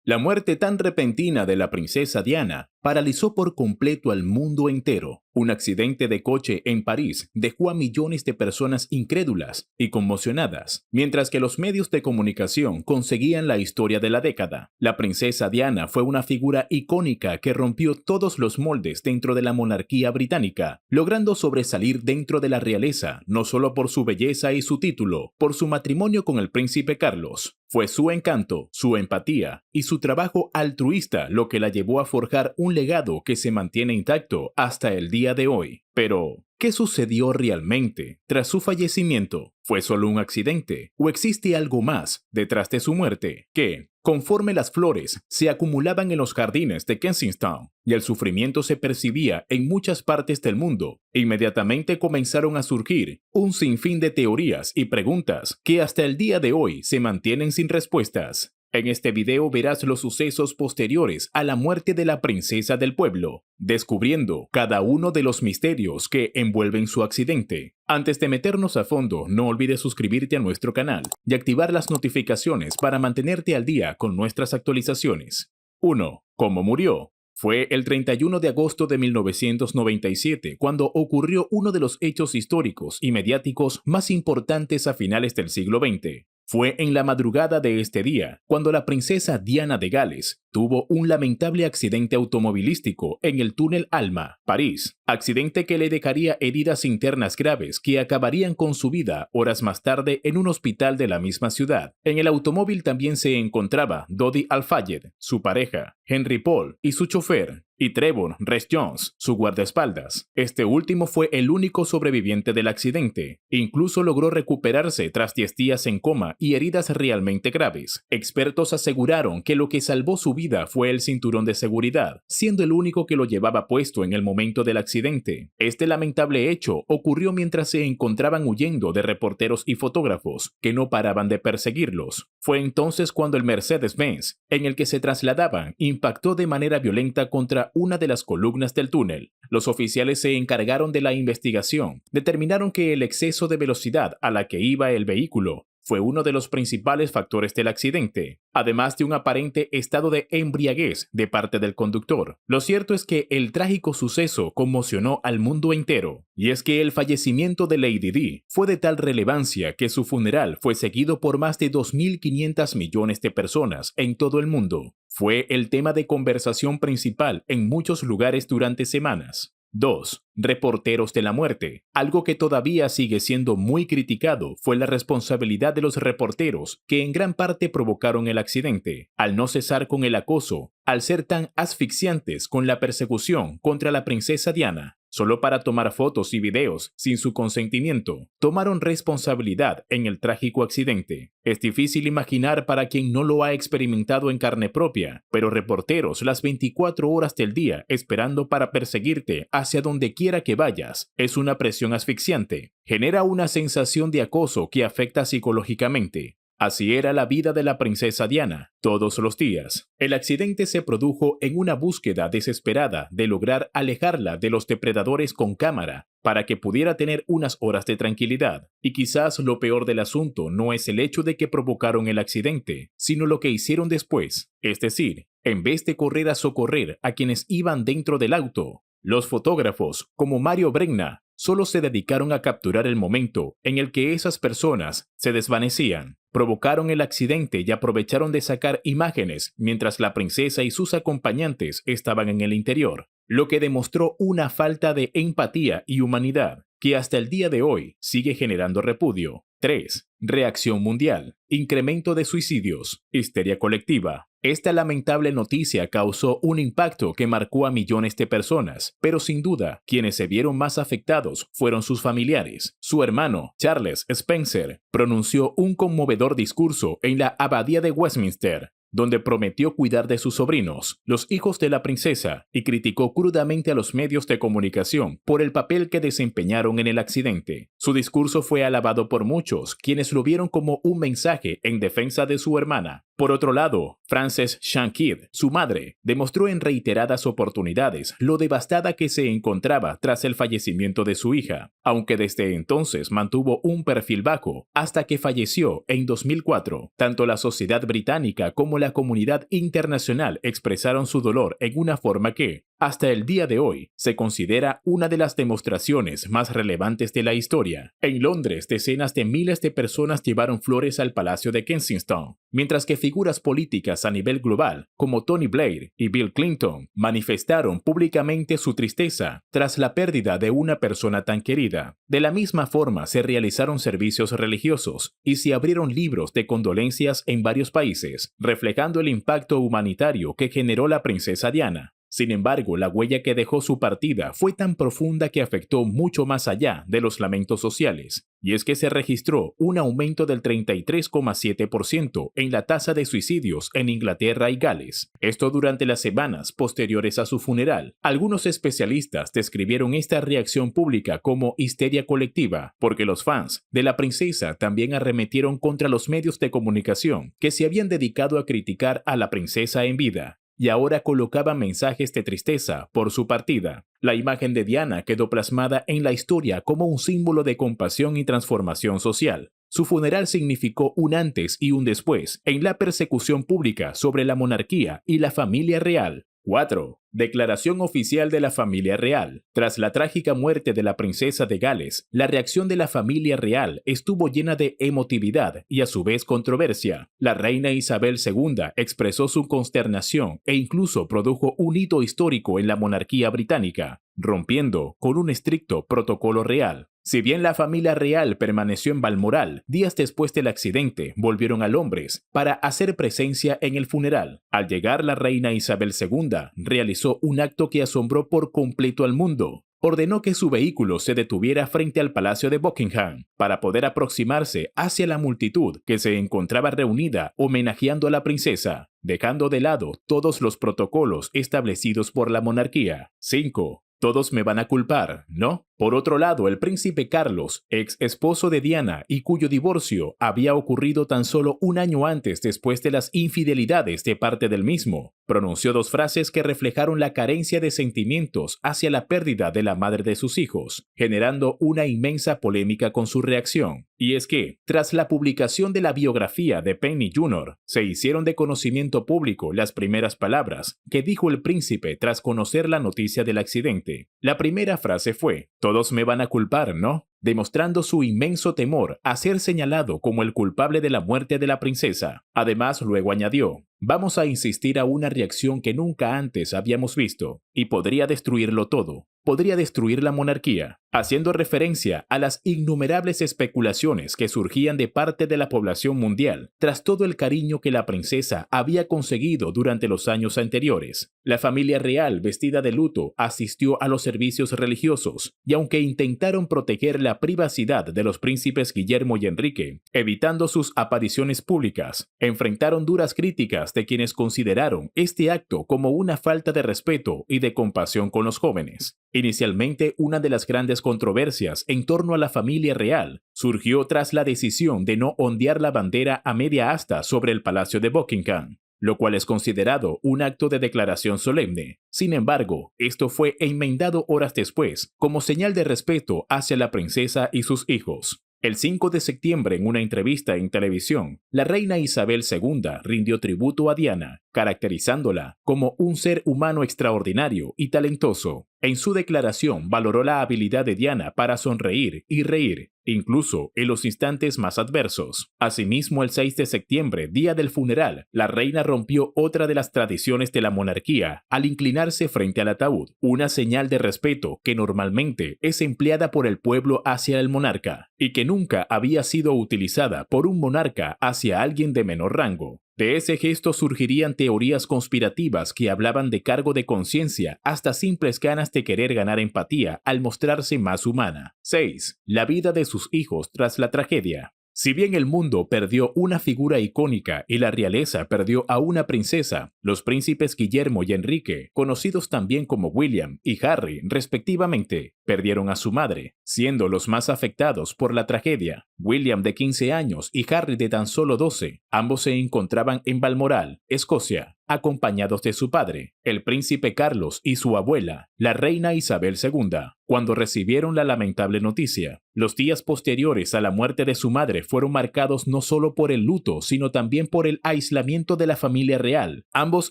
La muerte tan repentina de la princesa Diana paralizó por completo al mundo entero. Un accidente de coche en París dejó a millones de personas incrédulas y conmocionadas, mientras que los medios de comunicación conseguían la historia de la década. La princesa Diana fue una figura icónica que rompió todos los moldes dentro de la monarquía británica, logrando sobresalir dentro de la realeza, no solo por su belleza y su título, por su matrimonio con el príncipe Carlos. Fue su encanto, su empatía y su trabajo altruista lo que la llevó a forjar un legado que se mantiene intacto hasta el día de hoy. Pero, ¿qué sucedió realmente tras su fallecimiento? ¿Fue solo un accidente? ¿O existe algo más detrás de su muerte? Que, conforme las flores se acumulaban en los jardines de Kensington y el sufrimiento se percibía en muchas partes del mundo, inmediatamente comenzaron a surgir un sinfín de teorías y preguntas que hasta el día de hoy se mantienen sin respuestas. En este video verás los sucesos posteriores a la muerte de la princesa del pueblo, descubriendo cada uno de los misterios que envuelven su accidente. Antes de meternos a fondo, no olvides suscribirte a nuestro canal y activar las notificaciones para mantenerte al día con nuestras actualizaciones. 1. ¿Cómo murió? Fue el 31 de agosto de 1997 cuando ocurrió uno de los hechos históricos y mediáticos más importantes a finales del siglo XX. Fue en la madrugada de este día cuando la princesa Diana de Gales tuvo un lamentable accidente automovilístico en el túnel Alma, París, accidente que le dejaría heridas internas graves que acabarían con su vida horas más tarde en un hospital de la misma ciudad. En el automóvil también se encontraba Dodi Al-Fayed, su pareja, Henry Paul y su chofer, y Trevor Rees-Jones, su guardaespaldas. Este último fue el único sobreviviente del accidente. Incluso logró recuperarse tras 10 días en coma y heridas realmente graves. Expertos aseguraron que lo que salvó su vida fue el cinturón de seguridad, siendo el único que lo llevaba puesto en el momento del accidente. Este lamentable hecho ocurrió mientras se encontraban huyendo de reporteros y fotógrafos, que no paraban de perseguirlos. Fue entonces cuando el Mercedes-Benz, en el que se trasladaban, impactó de manera violenta contra una de las columnas del túnel. Los oficiales se encargaron de la investigación, determinaron que el exceso de velocidad a la que iba el vehículo fue uno de los principales factores del accidente, además de un aparente estado de embriaguez de parte del conductor. Lo cierto es que el trágico suceso conmocionó al mundo entero, y es que el fallecimiento de Lady Di fue de tal relevancia que su funeral fue seguido por más de 2.500 millones de personas en todo el mundo. Fue el tema de conversación principal en muchos lugares durante semanas. 2. Reporteros de la muerte. Algo que todavía sigue siendo muy criticado fue la responsabilidad de los reporteros que en gran parte provocaron el accidente, al no cesar con el acoso, al ser tan asfixiantes con la persecución contra la princesa Diana. Solo para tomar fotos y videos sin su consentimiento, tomaron responsabilidad en el trágico accidente. Es difícil imaginar para quien no lo ha experimentado en carne propia, pero reporteros las 24 horas del día esperando para perseguirte hacia donde quiera que vayas es una presión asfixiante. Genera una sensación de acoso que afecta psicológicamente. Así era la vida de la princesa Diana, todos los días. El accidente se produjo en una búsqueda desesperada de lograr alejarla de los depredadores con cámara para que pudiera tener unas horas de tranquilidad. Y quizás lo peor del asunto no es el hecho de que provocaron el accidente, sino lo que hicieron después. Es decir, en vez de correr a socorrer a quienes iban dentro del auto, los fotógrafos, como Mario Bregna, solo se dedicaron a capturar el momento en el que esas personas se desvanecían. Provocaron el accidente y aprovecharon de sacar imágenes mientras la princesa y sus acompañantes estaban en el interior, lo que demostró una falta de empatía y humanidad que hasta el día de hoy sigue generando repudio. 3. Reacción mundial. Incremento de suicidios. Histeria colectiva. Esta lamentable noticia causó un impacto que marcó a millones de personas, pero sin duda, quienes se vieron más afectados fueron sus familiares. Su hermano, Charles Spencer, pronunció un conmovedor discurso en la Abadía de Westminster, donde prometió cuidar de sus sobrinos, los hijos de la princesa, y criticó crudamente a los medios de comunicación por el papel que desempeñaron en el accidente. Su discurso fue alabado por muchos, quienes lo vieron como un mensaje en defensa de su hermana. Por otro lado, Frances Shankidd, su madre, demostró en reiteradas oportunidades lo devastada que se encontraba tras el fallecimiento de su hija, aunque desde entonces mantuvo un perfil bajo hasta que falleció en 2004. Tanto la sociedad británica como la comunidad internacional expresaron su dolor en una forma que, hasta el día de hoy, se considera una de las demostraciones más relevantes de la historia. En Londres, decenas de miles de personas llevaron flores al Palacio de Kensington, mientras que figuras políticas a nivel global, como Tony Blair y Bill Clinton, manifestaron públicamente su tristeza tras la pérdida de una persona tan querida. De la misma forma, se realizaron servicios religiosos y se abrieron libros de condolencias en varios países, reflejando el impacto humanitario que generó la princesa Diana. Sin embargo, la huella que dejó su partida fue tan profunda que afectó mucho más allá de los lamentos sociales, y es que se registró un aumento del 33,7% en la tasa de suicidios en Inglaterra y Gales. Esto durante las semanas posteriores a su funeral. Algunos especialistas describieron esta reacción pública como histeria colectiva, porque los fans de la princesa también arremetieron contra los medios de comunicación que se habían dedicado a criticar a la princesa en vida, y ahora colocaba mensajes de tristeza por su partida. La imagen de Diana quedó plasmada en la historia como un símbolo de compasión y transformación social. Su funeral significó un antes y un después en la persecución pública sobre la monarquía y la familia real. 4. Declaración oficial de la familia real. Tras la trágica muerte de la princesa de Gales, la reacción de la familia real estuvo llena de emotividad y a su vez controversia. La reina Isabel II expresó su consternación e incluso produjo un hito histórico en la monarquía británica, rompiendo con un estricto protocolo real. Si bien la familia real permaneció en Balmoral, días después del accidente volvieron a Londres para hacer presencia en el funeral. Al llegar, la reina Isabel II realizó un acto que asombró por completo al mundo. Ordenó que su vehículo se detuviera frente al Palacio de Buckingham para poder aproximarse hacia la multitud que se encontraba reunida homenajeando a la princesa, dejando de lado todos los protocolos establecidos por la monarquía. 5. Todos me van a culpar, ¿no? Por otro lado, el príncipe Carlos, ex esposo de Diana y cuyo divorcio había ocurrido tan solo un año antes después de las infidelidades de parte del mismo, pronunció dos frases que reflejaron la carencia de sentimientos hacia la pérdida de la madre de sus hijos, generando una inmensa polémica con su reacción. Y es que, tras la publicación de la biografía de Penny Junor, se hicieron de conocimiento público las primeras palabras que dijo el príncipe tras conocer la noticia del accidente. La primera frase fue: "Todos me van a culpar, ¿no?", demostrando su inmenso temor a ser señalado como el culpable de la muerte de la princesa. Además, luego añadió: "Vamos a insistir a una reacción que nunca antes habíamos visto, y podría destruirlo todo. Podría destruir la monarquía", haciendo referencia a las innumerables especulaciones que surgían de parte de la población mundial tras todo el cariño que la princesa había conseguido durante los años anteriores. La familia real, vestida de luto, asistió a los servicios religiosos, y aunque intentaron proteger la privacidad de los príncipes Guillermo y Enrique, evitando sus apariciones públicas, enfrentaron duras críticas de quienes consideraron este acto como una falta de respeto y de compasión con los jóvenes. Inicialmente, una de las grandes controversias en torno a la familia real surgió tras la decisión de no ondear la bandera a media asta sobre el Palacio de Buckingham, lo cual es considerado un acto de declaración solemne. Sin embargo, esto fue enmendado horas después como señal de respeto hacia la princesa y sus hijos. El 5 de septiembre, en una entrevista en televisión, la reina Isabel II rindió tributo a Diana, caracterizándola como un ser humano extraordinario y talentoso. En su declaración valoró la habilidad de Diana para sonreír y reír, incluso en los instantes más adversos. Asimismo, el 6 de septiembre, día del funeral, la reina rompió otra de las tradiciones de la monarquía al inclinarse frente al ataúd, una señal de respeto que normalmente es empleada por el pueblo hacia el monarca y que nunca había sido utilizada por un monarca hacia alguien de menor rango. De ese gesto surgirían teorías conspirativas que hablaban de cargo de conciencia hasta simples ganas de querer ganar empatía al mostrarse más humana. 6. La vida de sus hijos tras la tragedia. Si bien el mundo perdió una figura icónica y la realeza perdió a una princesa, los príncipes Guillermo y Enrique, conocidos también como William y Harry respectivamente, perdieron a su madre, siendo los más afectados por la tragedia. William, de 15 años, y Harry, de tan solo 12, ambos se encontraban en Balmoral, Escocia, acompañados de su padre, el príncipe Carlos, y su abuela, la reina Isabel II, cuando recibieron la lamentable noticia. Los días posteriores a la muerte de su madre fueron marcados no solo por el luto, sino también por el aislamiento de la familia real. Ambos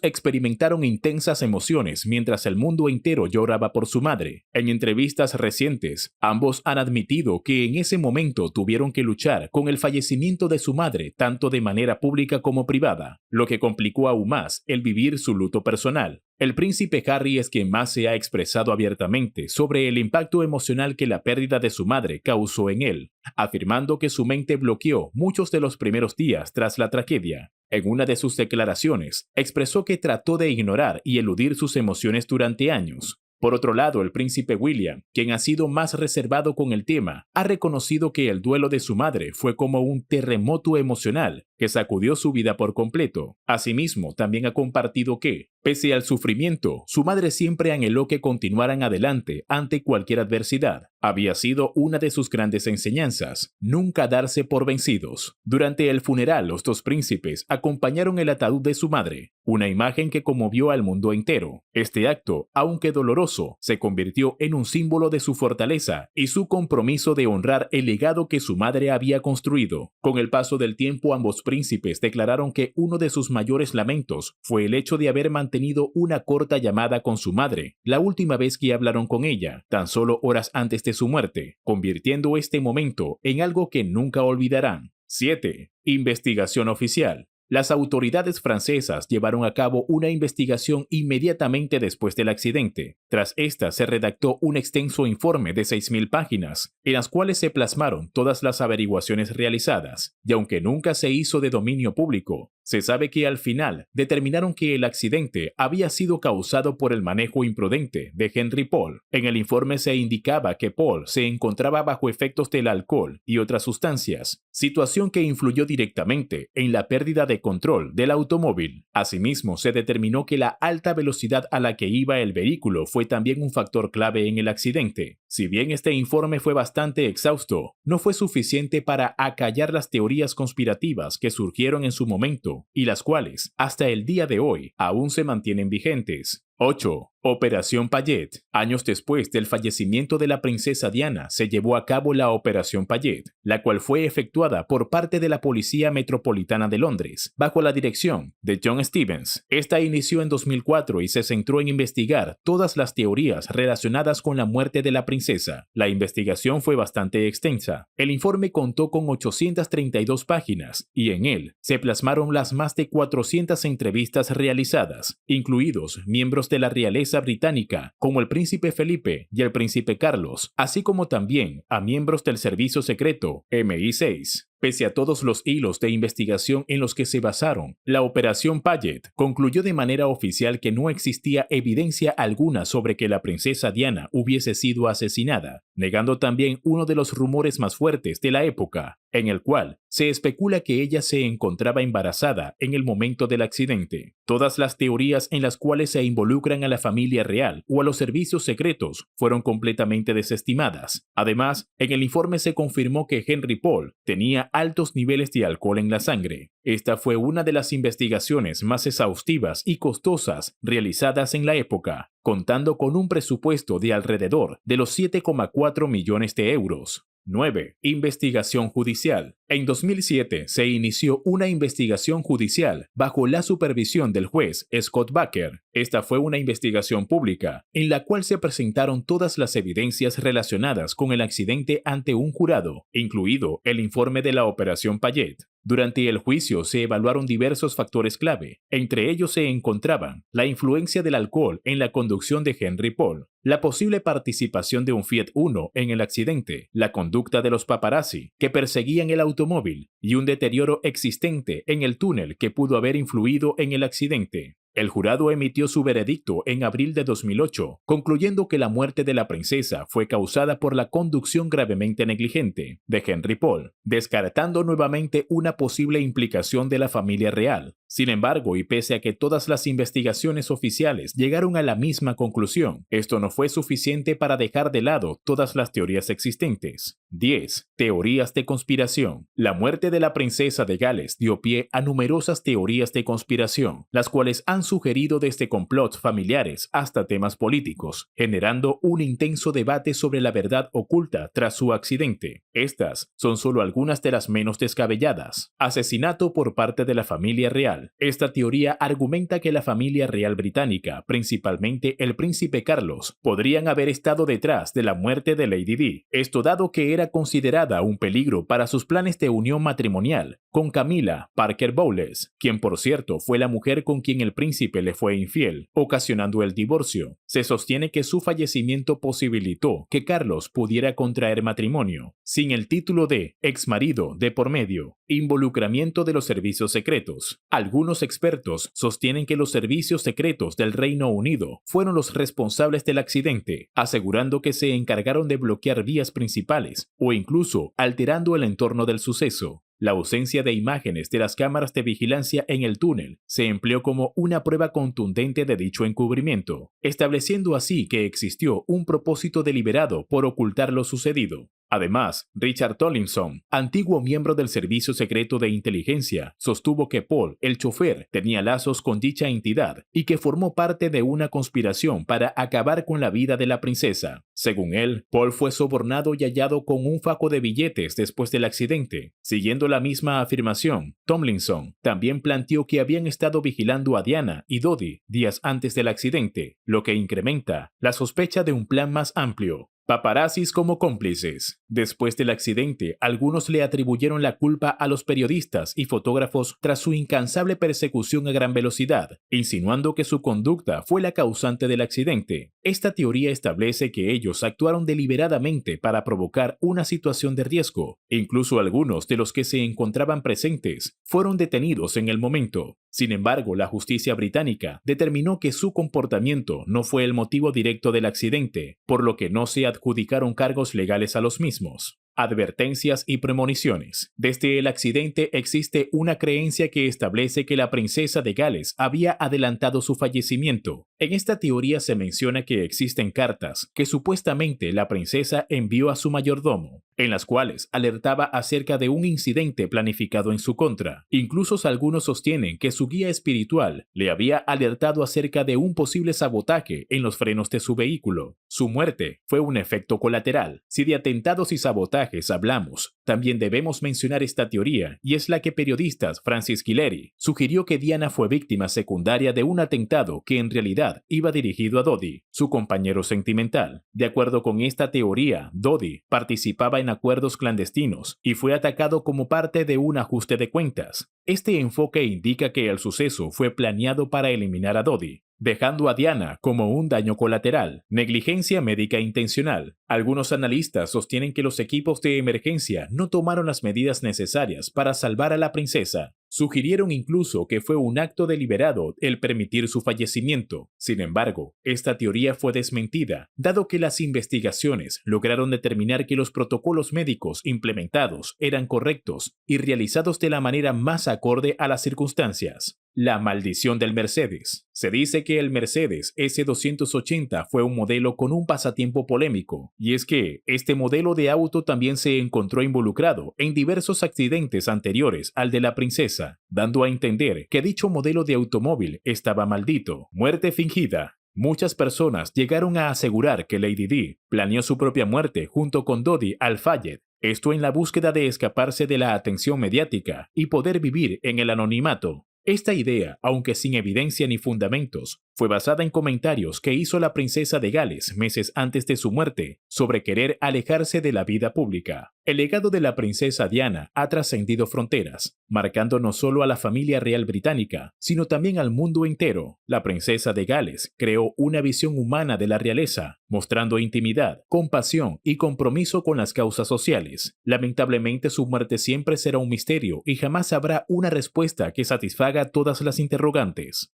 experimentaron intensas emociones mientras el mundo entero lloraba por su madre. En entrevistas recientes, ambos han admitido que en ese momento tuvieron que luchar con el fallecimiento de su madre tanto de manera pública como privada, lo que complicó aún más el vivir su luto personal. El príncipe Harry es quien más se ha expresado abiertamente sobre el impacto emocional que la pérdida de su madre causó en él, afirmando que su mente bloqueó muchos de los primeros días tras la tragedia. En una de sus declaraciones, expresó que trató de ignorar y eludir sus emociones durante años. Por otro lado, el príncipe William, quien ha sido más reservado con el tema, ha reconocido que el duelo de su madre fue como un terremoto emocional que sacudió su vida por completo. Asimismo, también ha compartido que, pese al sufrimiento, su madre siempre anheló que continuaran adelante ante cualquier adversidad. Había sido una de sus grandes enseñanzas, nunca darse por vencidos. Durante el funeral, los dos príncipes acompañaron el ataúd de su madre, una imagen que conmovió al mundo entero. Este acto, aunque doloroso, se convirtió en un símbolo de su fortaleza y su compromiso de honrar el legado que su madre había construido. Con el paso del tiempo, ambos príncipes declararon que uno de sus mayores lamentos fue el hecho de haber mantenido una corta llamada con su madre, la última vez que hablaron con ella, tan solo horas antes de su muerte, convirtiendo este momento en algo que nunca olvidarán. 7. Investigación oficial. Las autoridades francesas llevaron a cabo una investigación inmediatamente después del accidente. Tras esta se redactó un extenso informe de 6.000 páginas, en las cuales se plasmaron todas las averiguaciones realizadas, y aunque nunca se hizo de dominio público, se sabe que al final determinaron que el accidente había sido causado por el manejo imprudente de Henry Paul. En el informe se indicaba que Paul se encontraba bajo efectos del alcohol y otras sustancias, situación que influyó directamente en la pérdida de control del automóvil. Asimismo, se determinó que la alta velocidad a la que iba el vehículo fue también un factor clave en el accidente. Si bien este informe fue bastante exhausto, no fue suficiente para acallar las teorías conspirativas que surgieron en su momento y las cuales, hasta el día de hoy, aún se mantienen vigentes. 8. Operación Payet. Años después del fallecimiento de la princesa Diana, se llevó a cabo la Operación Payet, la cual fue efectuada por parte de la Policía Metropolitana de Londres, bajo la dirección de John Stevens. Esta inició en 2004 y se centró en investigar todas las teorías relacionadas con la muerte de la princesa. La investigación fue bastante extensa. El informe contó con 832 páginas y en él se plasmaron las más de 400 entrevistas realizadas, incluidos miembros de la realeza británica, como el príncipe Felipe y el príncipe Carlos, así como también a miembros del servicio secreto MI6. Pese a todos los hilos de investigación en los que se basaron, la Operación Payet concluyó de manera oficial que no existía evidencia alguna sobre que la princesa Diana hubiese sido asesinada, negando también uno de los rumores más fuertes de la época, en el cual se especula que ella se encontraba embarazada en el momento del accidente. Todas las teorías en las cuales se involucran a la familia real o a los servicios secretos fueron completamente desestimadas. Además, en el informe se confirmó que Henry Paul tenía altos niveles de alcohol en la sangre. Esta fue una de las investigaciones más exhaustivas y costosas realizadas en la época, contando con un presupuesto de alrededor de los 7,4 millones de euros. 9. Investigación judicial. En 2007 se inició una investigación judicial bajo la supervisión del juez Scott Baker. Esta fue una investigación pública en la cual se presentaron todas las evidencias relacionadas con el accidente ante un jurado, incluido el informe de la Operación Payet. Durante el juicio se evaluaron diversos factores clave. Entre ellos se encontraban la influencia del alcohol en la conducción de Henry Paul, la posible participación de un Fiat Uno en el accidente, la conducta de los paparazzi que perseguían el automóvil y un deterioro existente en el túnel que pudo haber influido en el accidente. El jurado emitió su veredicto en abril de 2008, concluyendo que la muerte de la princesa fue causada por la conducción gravemente negligente de Henry Paul, descartando nuevamente una posible implicación de la familia real. Sin embargo, y pese a que todas las investigaciones oficiales llegaron a la misma conclusión, esto no fue suficiente para dejar de lado todas las teorías existentes. 10. Teorías de conspiración. La muerte de la princesa de Gales dio pie a numerosas teorías de conspiración, las cuales han sugerido desde complots familiares hasta temas políticos, generando un intenso debate sobre la verdad oculta tras su accidente. Estas son solo algunas de las menos descabelladas. Asesinato por parte de la familia real. Esta teoría argumenta que la familia real británica, principalmente el príncipe Carlos, podrían haber estado detrás de la muerte de Lady Di. Esto dado que era considerada un peligro para sus planes de unión matrimonial con Camilla Parker Bowles, quien por cierto fue la mujer con quien el príncipe le fue infiel, ocasionando el divorcio. Se sostiene que su fallecimiento posibilitó que Carlos pudiera contraer matrimonio, sin el título de exmarido de por medio. Involucramiento de los servicios secretos. Algunos expertos sostienen que los servicios secretos del Reino Unido fueron los responsables del accidente, asegurando que se encargaron de bloquear vías principales o incluso alterando el entorno del suceso. La ausencia de imágenes de las cámaras de vigilancia en el túnel se empleó como una prueba contundente de dicho encubrimiento, estableciendo así que existió un propósito deliberado por ocultar lo sucedido. Además, Richard Tomlinson, antiguo miembro del Servicio Secreto de Inteligencia, sostuvo que Paul, el chofer, tenía lazos con dicha entidad y que formó parte de una conspiración para acabar con la vida de la princesa. Según él, Paul fue sobornado y hallado con un fajo de billetes después del accidente. Siguiendo la misma afirmación, Tomlinson también planteó que habían estado vigilando a Diana y Dodi días antes del accidente, lo que incrementa la sospecha de un plan más amplio. Paparazzis como cómplices. Después del accidente, algunos le atribuyeron la culpa a los periodistas y fotógrafos tras su incansable persecución a gran velocidad, insinuando que su conducta fue la causante del accidente. Esta teoría establece que ellos actuaron deliberadamente para provocar una situación de riesgo. Incluso algunos de los que se encontraban presentes fueron detenidos en el momento. Sin embargo, la justicia británica determinó que su comportamiento no fue el motivo directo del accidente, por lo que no se adjudicaron cargos legales a los mismos. Advertencias y premoniciones. Desde el accidente existe una creencia que establece que la princesa de Gales había adelantado su fallecimiento. En esta teoría se menciona que existen cartas que supuestamente la princesa envió a su mayordomo, en las cuales alertaba acerca de un incidente planificado en su contra. Incluso algunos sostienen que su guía espiritual le había alertado acerca de un posible sabotaje en los frenos de su vehículo. Su muerte fue un efecto colateral. Si de atentados y sabotajes hablamos, también debemos mencionar esta teoría, y es la que periodistas Francis Guilleri sugirió que Diana fue víctima secundaria de un atentado que en realidad iba dirigido a Dodi, su compañero sentimental. De acuerdo con esta teoría, Dodi participaba en acuerdos clandestinos y fue atacado como parte de un ajuste de cuentas. Este enfoque indica que el suceso fue planeado para eliminar a Dodi, dejando a Diana como un daño colateral, negligencia médica intencional. Algunos analistas sostienen que los equipos de emergencia no tomaron las medidas necesarias para salvar a la princesa. Sugirieron incluso que fue un acto deliberado el permitir su fallecimiento. Sin embargo, esta teoría fue desmentida, dado que las investigaciones lograron determinar que los protocolos médicos implementados eran correctos y realizados de la manera más acorde a las circunstancias. La maldición del Mercedes. Se dice que el Mercedes S280 fue un modelo con un pasatiempo polémico, y es que este modelo de auto también se encontró involucrado en diversos accidentes anteriores al de la princesa, dando a entender que dicho modelo de automóvil estaba maldito. Muerte fingida. Muchas personas llegaron a asegurar que Lady Di planeó su propia muerte junto con Dodi Al-Fayed, esto en la búsqueda de escaparse de la atención mediática y poder vivir en el anonimato. Esta idea, aunque sin evidencia ni fundamentos, fue basada en comentarios que hizo la princesa de Gales meses antes de su muerte sobre querer alejarse de la vida pública. El legado de la princesa Diana ha trascendido fronteras, marcando no solo a la familia real británica, sino también al mundo entero. La princesa de Gales creó una visión humana de la realeza, mostrando intimidad, compasión y compromiso con las causas sociales. Lamentablemente su muerte siempre será un misterio y jamás habrá una respuesta que satisfaga todas las interrogantes.